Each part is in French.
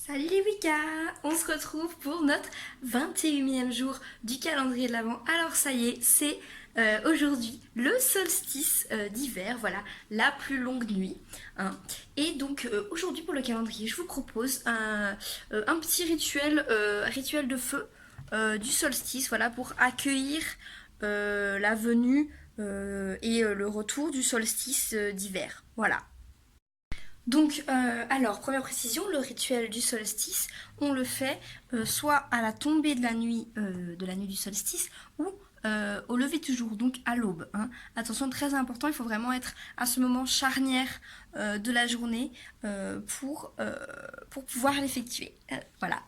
Salut les Wicca! On se retrouve pour notre 21e jour du calendrier de l'Avent. Alors ça y est, c'est aujourd'hui le solstice d'hiver, voilà, la plus longue nuit, hein. Et donc aujourd'hui pour le calendrier, je vous propose un petit rituel de feu du solstice, voilà, pour accueillir la venue et le retour du solstice d'hiver. Voilà. Donc, alors, première précision, le rituel du solstice, on le fait soit à la tombée de la nuit du solstice, ou au lever du jour, donc à l'aube, hein. Attention, très important, il faut vraiment être à ce moment charnière de la journée pour pouvoir l'effectuer. Voilà.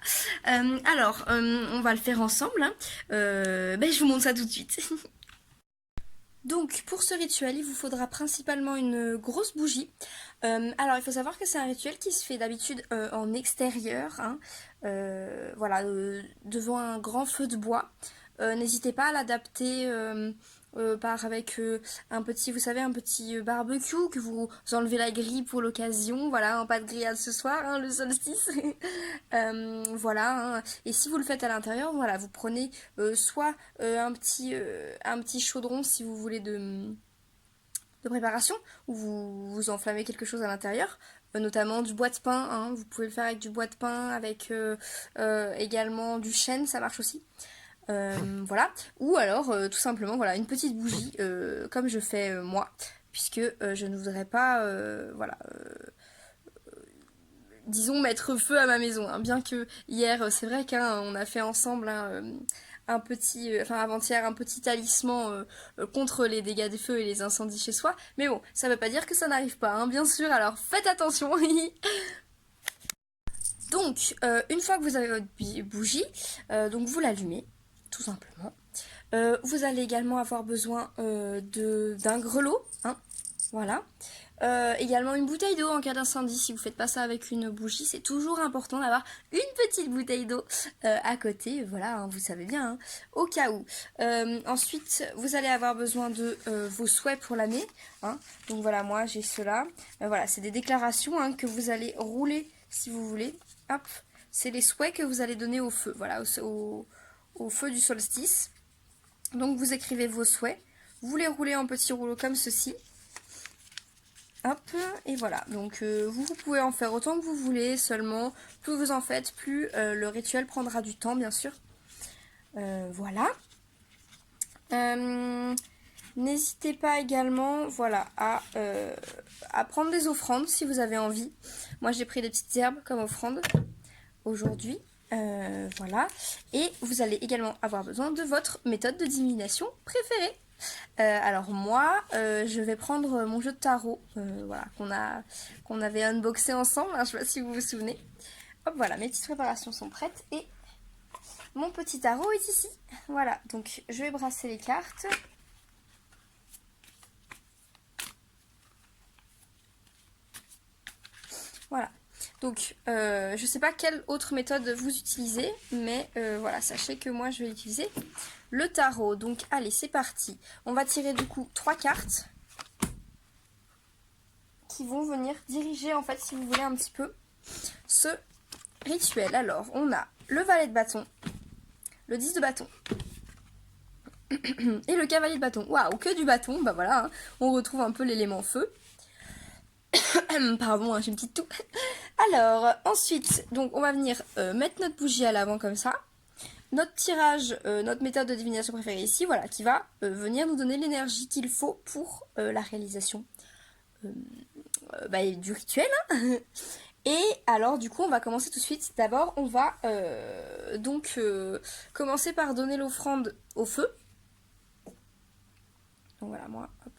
On va le faire ensemble, hein. Je vous montre ça tout de suite. Donc pour ce rituel, il vous faudra principalement une grosse bougie. Alors il faut savoir que c'est un rituel qui se fait d'habitude en extérieur, hein, devant un grand feu de bois. N'hésitez pas à l'adapter avec un petit, vous savez, un petit barbecue, que vous enlevez la grille pour l'occasion, voilà, pas de grillade ce soir, hein, le solstice. Voilà, hein. Et si vous le faites à l'intérieur, voilà, vous prenez soit un petit chaudron si vous voulez de préparation, où vous enflammez quelque chose à l'intérieur, notamment du bois de pain, hein. Vous pouvez le faire avec du bois de pain, avec également du chêne, ça marche aussi. Voilà. Ou alors tout simplement voilà une petite bougie comme je fais moi, puisque je ne voudrais pas disons mettre feu à ma maison, hein. Bien que hier c'est vrai qu'on a fait ensemble, hein, un petit, enfin avant-hier, un petit talisman contre les dégâts des feux et les incendies chez soi. Mais bon, ça veut pas dire que ça n'arrive pas, hein, bien sûr, alors faites attention. Donc, une fois que vous avez votre bougie, donc vous l'allumez, tout simplement. Vous allez également avoir besoin d'un grelot, hein, voilà. Également une bouteille d'eau en cas d'incendie. Si vous faites pas ça avec une bougie, c'est toujours important d'avoir une petite bouteille d'eau à côté. Voilà, hein, vous savez bien, hein, au cas où. Ensuite, vous allez avoir besoin de vos souhaits pour l'année, hein. Donc voilà, moi j'ai cela. Voilà, c'est des déclarations, hein, que vous allez rouler si vous voulez. Hop, c'est les souhaits que vous allez donner au feu. Voilà, au feu du solstice. Donc vous écrivez vos souhaits. Vous les roulez en petits rouleaux comme ceci. Hop, et voilà, donc vous pouvez en faire autant que vous voulez, seulement plus vous en faites, plus le rituel prendra du temps, bien sûr. Voilà. N'hésitez pas également, voilà, à prendre des offrandes si vous avez envie. Moi j'ai pris des petites herbes comme offrande aujourd'hui. Voilà. Et vous allez également avoir besoin de votre méthode de divination préférée. Alors moi, je vais prendre mon jeu de tarot, voilà, qu'on avait unboxé ensemble, hein, je sais pas si vous vous souvenez. Hop, voilà, mes petites préparations sont prêtes et mon petit tarot est ici. Voilà, donc je vais brasser les cartes. Voilà. Donc, je sais pas quelle autre méthode vous utilisez, mais voilà, sachez que moi je vais utiliser le tarot. Donc, allez, c'est parti. On va tirer du coup 3 cartes qui vont venir diriger, en fait, si vous voulez, un petit peu ce rituel. Alors, on a le valet de bâton, le 10 de bâton et le cavalier de bâton. Waouh, que du bâton, bah voilà, hein, on retrouve un peu l'élément feu. Pardon, hein, j'ai une petite toux. Alors, ensuite, donc on va venir mettre notre bougie à l'avant comme ça. Notre tirage, notre méthode de divination préférée ici, voilà, qui va venir nous donner l'énergie qu'il faut pour la réalisation du rituel, hein. Et alors du coup on va commencer tout de suite. D'abord on va commencer par donner l'offrande au feu. Donc voilà, moi, hop.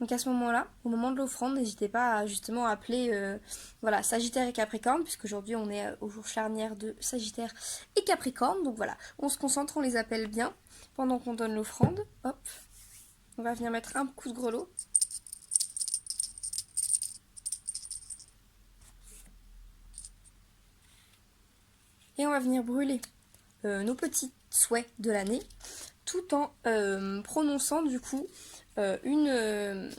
Donc à ce moment-là, au moment de l'offrande, n'hésitez pas à justement appeler voilà, Sagittaire et Capricorne, puisqu'aujourd'hui on est au jour charnière de Sagittaire et Capricorne. Donc voilà, on se concentre, on les appelle bien pendant qu'on donne l'offrande. Hop, on va venir mettre un coup de grelot. Et on va venir brûler nos petits souhaits de l'année, tout en prononçant du coup une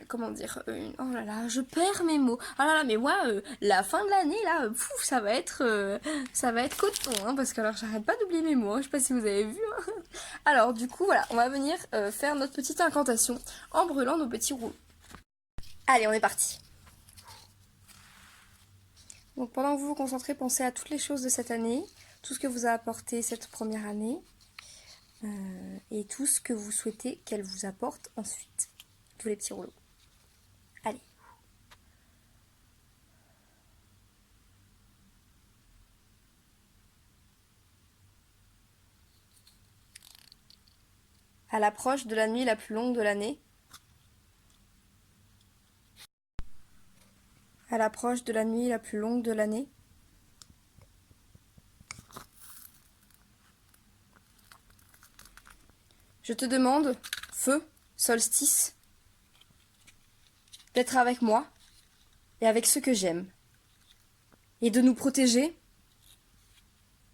comment dire, oh là là, je perds mes mots. Ah là là, mais moi, la fin de l'année, là, ça va être coton, hein, parce que alors j'arrête pas d'oublier mes mots, hein, je sais pas si vous avez vu. Hein. Alors du coup, voilà, on va venir faire notre petite incantation en brûlant nos petits rouleaux. Allez, on est parti. Donc pendant que vous vous concentrez, pensez à toutes les choses de cette année, tout ce que vous a apporté cette première année, et tout ce que vous souhaitez qu'elle vous apporte ensuite. Tous les petits rouleaux. Allez. À l'approche de la nuit la plus longue de l'année. À l'approche de la nuit la plus longue de l'année. Je te demande, feu, solstice, d'être avec moi et avec ceux que j'aime, et de nous protéger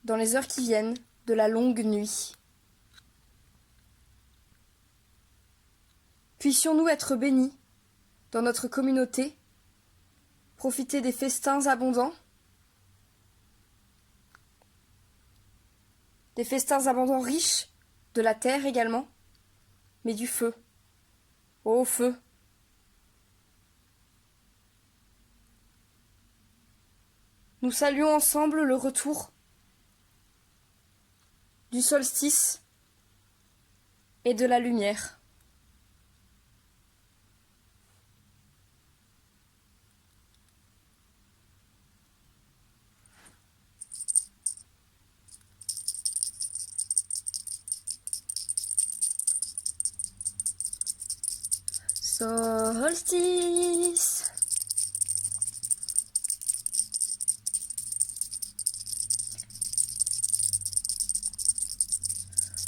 dans les heures qui viennent de la longue nuit. Puissions-nous être bénis dans notre communauté, profiter des festins abondants, riches, de la terre également, mais du feu. Ô feu! Nous saluons ensemble le retour du solstice et de la lumière. Solstice.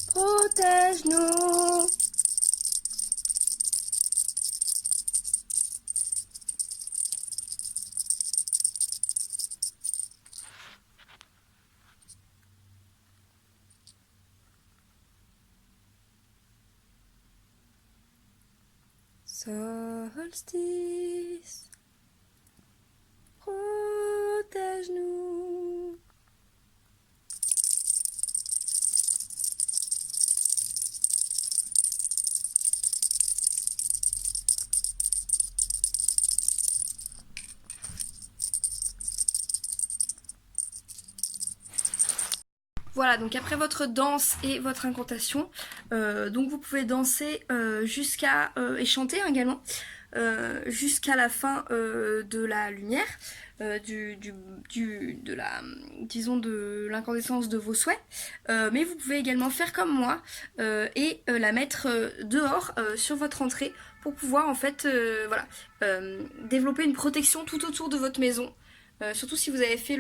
Protège-nous. Solstice. Protège-nous. Voilà, donc après votre danse et votre incantation, donc vous pouvez danser jusqu'à et chanter également jusqu'à la fin de la lumière, disons de l'incandescence de vos souhaits. Mais vous pouvez également faire comme moi et la mettre dehors sur votre entrée pour pouvoir en fait voilà, développer une protection tout autour de votre maison. Surtout si vous avez fait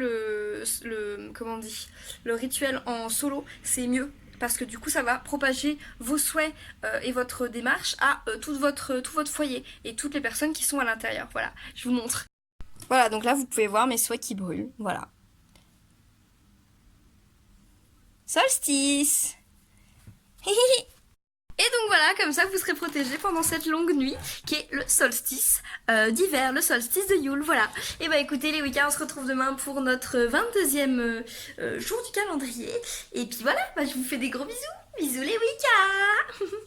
comment on dit, le rituel en solo, c'est mieux parce que du coup ça va propager vos souhaits et votre démarche à tout votre foyer et toutes les personnes qui sont à l'intérieur. Voilà, je vous montre. Voilà, donc là vous pouvez voir mes souhaits qui brûlent. Voilà. Solstice. Et donc voilà, comme ça vous serez protégés pendant cette longue nuit qui est le solstice d'hiver, le solstice de Yule, voilà. Et bah écoutez les Wicca, on se retrouve demain pour notre 22e jour du calendrier. Et puis voilà, bah, je vous fais des gros bisous. Bisous les Wicca.